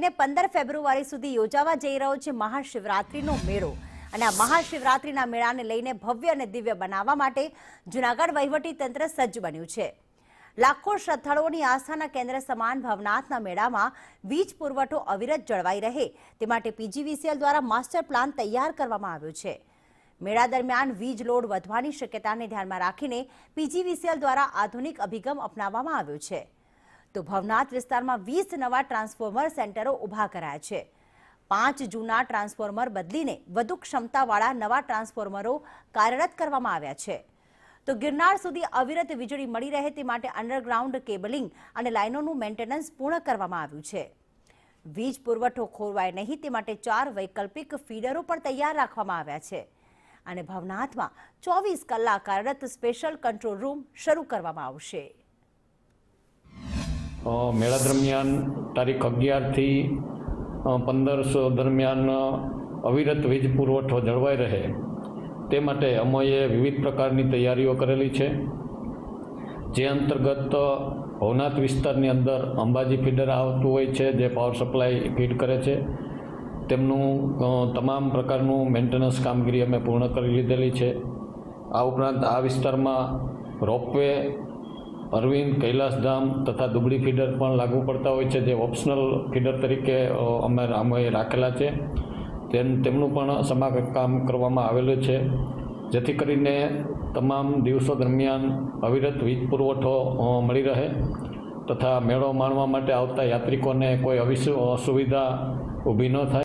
લઈને 15 ફેબ્રુઆરી સુધી યોજાવા જઈ રહ્યો છે મહાશિવરાત્રીનો મેળો અને આ મહાશિવરાત્રીના મેળાને લઈને ભવ્ય અને દિવ્ય બનાવવા માટે જૂનાગઢ વહીવટી તંત્ર સજ્જ બન્યું છે। લાખો શ્રદ્ધાળુઓની આસ્થાના કેન્દ્ર સમાન ભવનાથના મેળામાં વીજ પુરવઠો અવિરત જળવાઈ રહે તે માટે પીજીવીસીએલ દ્વારા માસ્ટર પ્લાન તૈયાર કરવામાં આવ્યો છે। મેળા દરમિયાન વીજ લોડ વધવાની શક્યતાને ધ્યાનમાં રાખીને પીજીવીસીએલ દ્વારા આધુનિક અભિગમ અપનાવવામાં આવ્યો છે। તો ભવનાથ વિસ્તારમાં 20 નવા ટ્રાન્સફોર્મર સેન્ટરો ઊભા કરાયા છે। 5 જૂના ટ્રાન્સફોર્મર બદલીને વધુ ક્ષમતાવાળા નવા ટ્રાન્સફોર્મરો કાર્યરત કરવામાં આવ્યા છે। તો ગિરનાર સુધી અવિરત વીજળી મળી રહે તે માટે અંડરગ્રાઉન્ડ કેબલિંગ અને લાઇનોનું મેન્ટેનન્સ પૂર્ણ કરવામાં આવ્યું છે। વીજ પુરવઠો ખોરવાય નહીં તે માટે 4 વૈકલ્પિક ફીડરો પણ તૈયાર રાખવામાં આવ્યા છે અને ભવનાથમાં 24 કલાક કાર્યરત સ્પેશિયલ કંટ્રોલ રૂમ શરૂ કરવામાં આવશે। મેળા દરમિયાન તારીખ 11 થી 15 દરમિયાન અવિરત વીજ પુરવઠો જળવાઈ રહે તે માટે અમોએ વિવિધ પ્રકારની તૈયારીઓ કરેલી છે, જે અંતર્ગત ભવનાથ વિસ્તારની અંદર અંબાજી ફીડર આવતું હોય છે, જે પાવર સપ્લાય ફીડ કરે છે, તેમનું તમામ પ્રકારનું મેન્ટેનન્સ કામગીરી અમે પૂર્ણ કરી લીધેલી છે। આ ઉપરાંત આ વિસ્તારમાં રોપવે, અરવિંદ, કૈલાસધામ તથા દુબળી ફીડર પણ લાગુ પડતા હોય છે, જે ઓપ્શનલ ફીડર તરીકે અમે રાખેલા છે। તેમનું પણ સમારકામ કરવામાં આવેલું છે, જેથી કરીને તમામ દિવસો દરમિયાન અવિરત વીજ પુરવઠો મળી રહે તથા મેળો માણવા માટે આવતા યાત્રિકોને કોઈ અસુવિધા ઊભી ન થાય।